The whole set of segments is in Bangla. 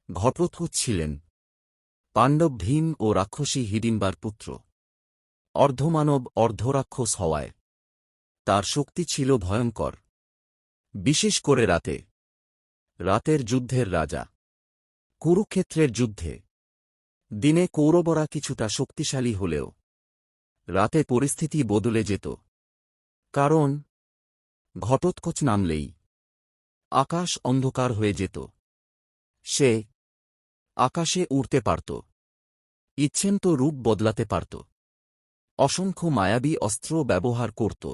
ঘটোৎকচ ছিলেন পাণ্ডব ভীম ও রাক্ষসী হিড়িম্বার পুত্র। অর্ধমানব অর্ধরাক্ষস হওয়ায় তার শক্তি ছিল ভয়ঙ্কর, বিশেষ করে রাতে। রাতের যুদ্ধের রাজা। কুরুক্ষেত্রের যুদ্ধে দিনে কৌরবরা কিছুটা শক্তিশালী হলেও রাতে পরিস্থিতি বদলে যেত। কারণ ঘটোৎকচ নামলেই আকাশ অন্ধকার হয়ে যেত। সে আকাশে উড়তে পারত, ইচ্ছেমতো রূপ বদলাতে পারত, অসংখ্য মায়াবী অস্ত্র ব্যবহার করত।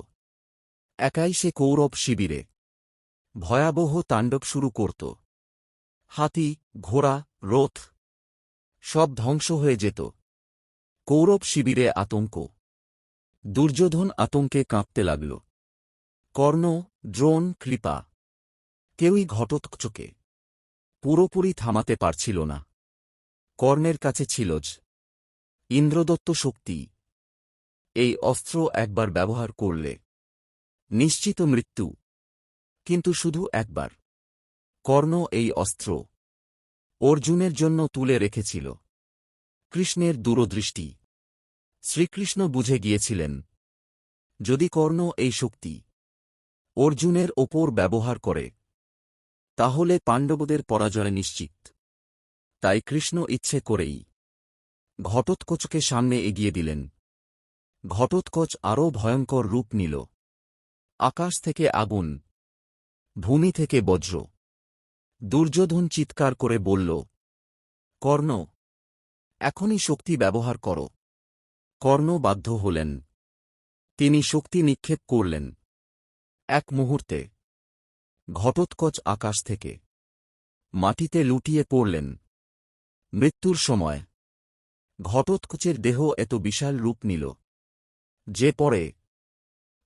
একাই সে কৌরব শিবিরে ভয়াবহ তাণ্ডব শুরু করত। হাতি, ঘোড়া, রথ সব ধ্বংস হয়ে যেত। কৌরব শিবিরে আতঙ্ক। দুর্যোধন আতঙ্কে কাঁপতে লাগল। কর্ণ, দ্রোণ, কৃপা কেউই ঘটোৎকচকে পুরোপুরি থামাতে পারছিল না। কর্ণের কাছে ছিলজ ইন্দ্রদত্ত শক্তি। এই অস্ত্র একবার ব্যবহার করলে নিশ্চিত মৃত্যু, কিন্তু শুধু একবার। কর্ণ এই অস্ত্র অর্জুনের জন্য তুলে রেখেছিল। কৃষ্ণের দূরদৃষ্টি। শ্রীকৃষ্ণ বুঝে গিয়েছিলেন, যদি কর্ণ এই শক্তি অর্জুনের ওপর ব্যবহার করে তাহলে পাণ্ডবদের পরাজয় নিশ্চিত। তাই কৃষ্ণ ইচ্ছে করেই ঘটোৎকচকে সামনে এগিয়ে দিলেন। ঘটোৎকচ আরও ভয়ঙ্কর রূপ নিল। আকাশ থেকে আগুন, ভূমি থেকে বজ্র। দুর্যোধন চিৎকার করে বলল, কর্ণ, এখনই শক্তি ব্যবহার করো। কর্ণ বাধ্য হলেন। তিনি শক্তি নিক্ষেপ করলেন। এক মুহূর্তে ঘটোৎকচ আকাশ থেকে মাটিতে লুটিয়ে পড়লেন। মৃত্যুর সময় ঘটোৎকচের দেহ এত বিশাল রূপ নিল যে পরে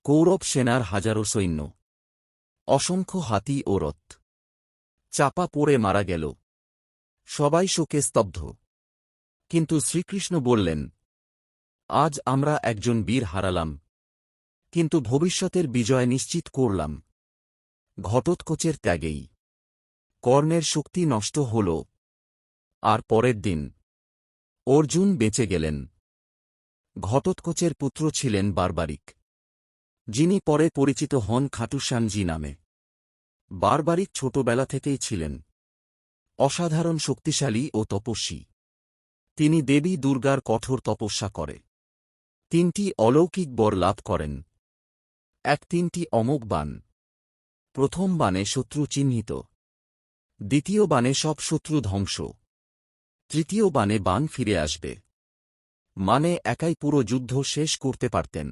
কৌরব সেনার হাজারো সৈন্য, অসংখ্য হাতি ও রথ চাপা পড়ে মারা গেল। সবাই শোকে স্তব্ধ। কিন্তু শ্রীকৃষ্ণ বললেন, আজ আমরা একজন বীর হারালাম, কিন্তু ভবিষ্যতের বিজয় নিশ্চিত করলাম। ঘটোৎকচের ত্যাগেই কর্ণের শক্তি নষ্ট হল। আর পরের দিন অর্জুন বেঁচে গেলেন। ঘটোৎকচের পুত্র ছিলেন বারবারিক, যিনি পরে পরিচিত হন খাটুশ্যামজি নামে। বারবারিক ছোটবেলা থেকেই ছিলেন অসাধারণ শক্তিশালী ও তপস্বী। তিনি দেবী দুর্গার কঠোর তপস্যা করে 3টি অলৌকিক বর লাভ করেন। 3টি অমোঘ বাণ। প্রথম বাণে শত্রু চিহ্নিত, দ্বিতীয় বাণে সব শত্রু ধ্বংস, তৃতীয় বাণে বাণ ফিরে আসবে। মানে একাই পুরো যুদ্ধ শেষ করতে পারতেন।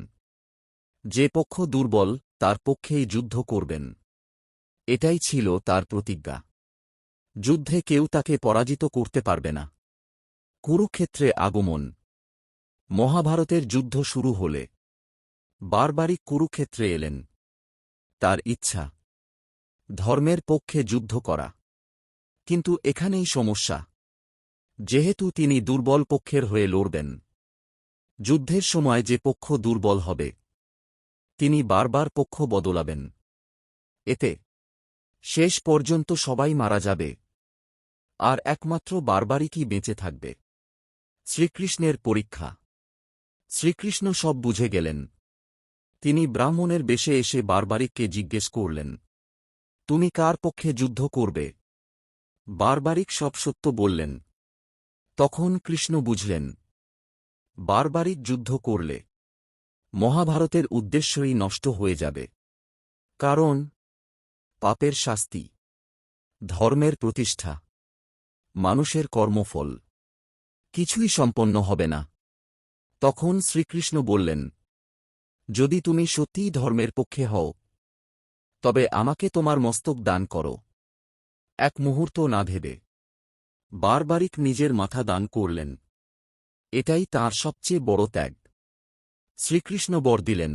যে পক্ষ দুর্বল তার পক্ষেই যুদ্ধ করবেন, এটাই ছিল তার প্রতিজ্ঞা। যুদ্ধে কেউ তাকে পরাজিত করতে পারবে না। কুরুক্ষেত্রে আগমন। মহাভারতের যুদ্ধ শুরু হলে বারবারিক কুরুক্ষেত্রে এলেন। তার ইচ্ছা ধর্মের পক্ষে যুদ্ধ করা। কিন্তু এখানেই সমস্যা। যেহেতু তিনি দুর্বল পক্ষের হয়ে লড়বেন, যুদ্ধের সময় যে পক্ষ দুর্বল হবে তিনি বারবার পক্ষ বদলাবেন। এতে শেষ পর্যন্ত সবাই মারা যাবে, আর একমাত্র বারবারিকই বেঁচে থাকবে। শ্রীকৃষ্ণের পরীক্ষা। শ্রীকৃষ্ণ সব বুঝে গেলেন। তিনি ব্রাহ্মণের বেশে এসে বারবারিককে জিজ্ঞেস করলেন, তুমি কার পক্ষে যুদ্ধ করবে? বারবারিক সব সত্য বললেন। তখন কৃষ্ণ বুঝলেন, বারবারিক যুদ্ধ করলে মহাভারতের উদ্দেশ্যই নষ্ট হয়ে যাবে। কারণ পাপের শাস্তি, ধর্মের প্রতিষ্ঠা, মানুষের কর্মফল কিছুই সম্পন্ন হবে না। তখন শ্রীকৃষ্ণ বললেন, যদি তুমি সত্যিই ধর্মের পক্ষে হও তবে আমাকে তোমার মস্তক দান করো। এক মুহূর্ত না ভেবে বারবারিক নিজের মাথা দান করলেন। এটাই তাঁর সবচেয়ে বড় ত্যাগ। শ্রীকৃষ্ণ বর দিলেন,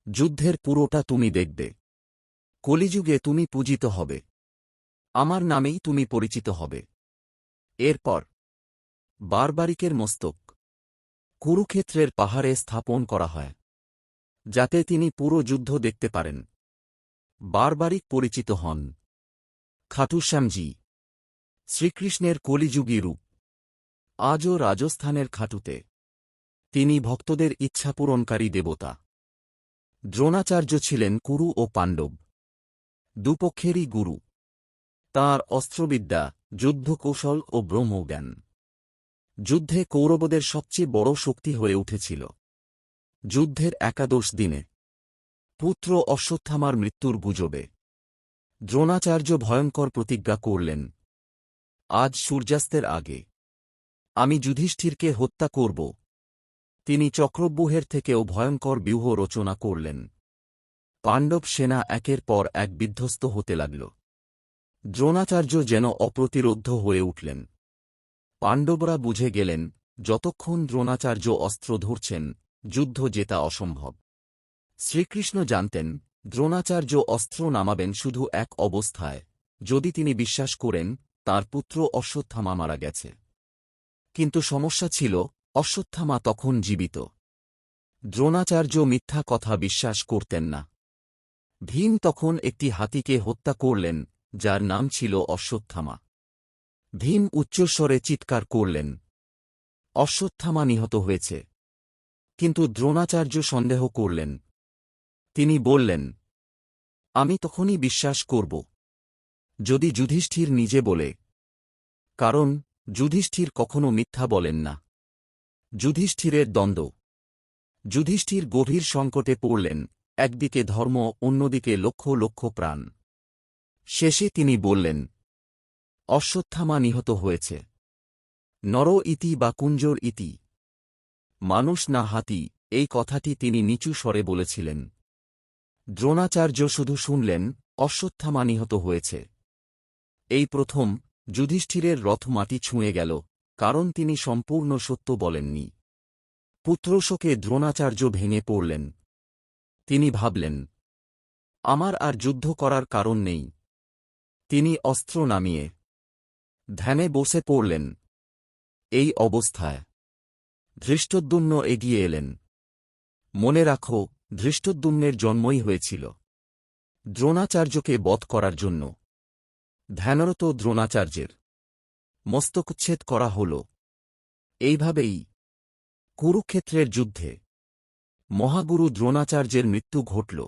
যুদ্ধের পুরোটা তুমি দেখবে। কলিযুগে তুমি পূজিত হবে, আমার নামেই তুমি পরিচিত হবে। এরপর বারবারিকের মস্তক কুরুক্ষেত্রের পাহাড়ে স্থাপন করা হয়, যাতে তিনি পুরো যুদ্ধ দেখতে পারেন। বারবারিক পরিচিত হন খাটুশ্যামজি। শ্রীকৃষ্ণের কলিযুগী রূপ আজও রাজস্থানের খাটুতে তিনি ভক্তদের ইচ্ছা পূরণকারী দেবতা। দ্রোণাচার্য ছিলেন কুরু ও পাণ্ডব দুপক্ষেরই গুরু। তাঁর অস্ত্রবিদ্যা, যুদ্ধকৌশল ও ব্রহ্মজ্ঞান যুদ্ধে কৌরবদের সবচেয়ে বড় শক্তি হয়ে উঠেছিল। যুদ্ধের একাদশ দিনে পুত্র অশ্বত্থামার মৃত্যুর গুজবে দ্রোণাচার্য ভয়ঙ্কর প্রতিজ্ঞা করলেন, আজ সূর্যাস্তের আগে আমি যুধিষ্ঠিরকে হত্যা করব। তিনি চক্রব্যূহের থেকেও ভয়ঙ্কর ব্যূহ রচনা করলেন। পাণ্ডব সেনা একের পর এক বিধ্বস্ত হতে লাগল। দ্রোণাচার্য যেন অপ্রতিরোধ্য হয়ে উঠলেন। পাণ্ডবরা বুঝে গেলেন, যতক্ষণ দ্রোণাচার্য অস্ত্র ধরছেন, যুদ্ধ জেতা অসম্ভব। শ্রীকৃষ্ণ জানতেন, দ্রোণাচার্য অস্ত্র নামাবেন শুধু এক অবস্থায়, যদি তিনি বিশ্বাস করেন তাঁর পুত্র অশ্বত্থামা মারা গেছে। কিন্তু সমস্যা ছিল, অশ্বত্থামা তখন জীবিত। দ্রোণাচার্য মিথ্যা কথা বিশ্বাস করতেন না। ভীম তখন একটি হাতিকে হত্যা করলেন, যার নাম ছিল অশ্বত্থামা। ভীম উচ্চস্বরে চিৎকার করলেন, অশ্বত্থামা নিহত হয়েছে। কিন্তু দ্রোণাচার্য সন্দেহ করলেন। তিনি বললেন, আমি তখনই বিশ্বাস করব যদি যুধিষ্ঠির নিজে বলে, কারণ যুধিষ্ঠির কখনো মিথ্যা বলেন না। যুধিষ্ঠিরের দ্বন্দ্ব। যুধিষ্ঠির গভীর সংকটে পড়লেন, একদিকে ধর্ম, অন্যদিকে লক্ষ লক্ষ প্রাণ। শেষে তিনি বললেন, অশ্বত্থামা নিহত হয়েছে। নর ইতি বা কুঞ্জর ইতি, মানুষ না হাতি, এই কথাটি তিনি নিচু স্বরে বলেছিলেন। দ্রোণাচার্য শুধু শুনলেন, অশ্বত্থামা নিহত হয়েছে। এই প্রথম যুধিষ্ঠিরের রথ মাটি ছুঁয়ে গেল, কারণ তিনি সম্পূর্ণ সত্য বলেননি। পুত্রশোকে দ্রোণাচার্য ভেঙে পড়লেন। তিনি ভাবলেন, আমার আর যুদ্ধ করার কারণ নেই। তিনি অস্ত্র নামিয়ে ধ্যানে বসে পড়লেন। এই অবস্থায় ধৃষ্টদ্যুম্ন এগিয়ে এলেন। মনে রাখো, ধৃষ্টদ্যুম্নের জন্মই হয়েছিল দ্রোণাচার্যকে বধ করার জন্য। ধ্যানরত দ্রোণাচার্যের মস্তকচ্ছেদ করা হল। এইভাবেই কুরুক্ষেত্রের যুদ্ধে মহাগুরু দ্রোণাচার্যের মৃত্যু ঘটল।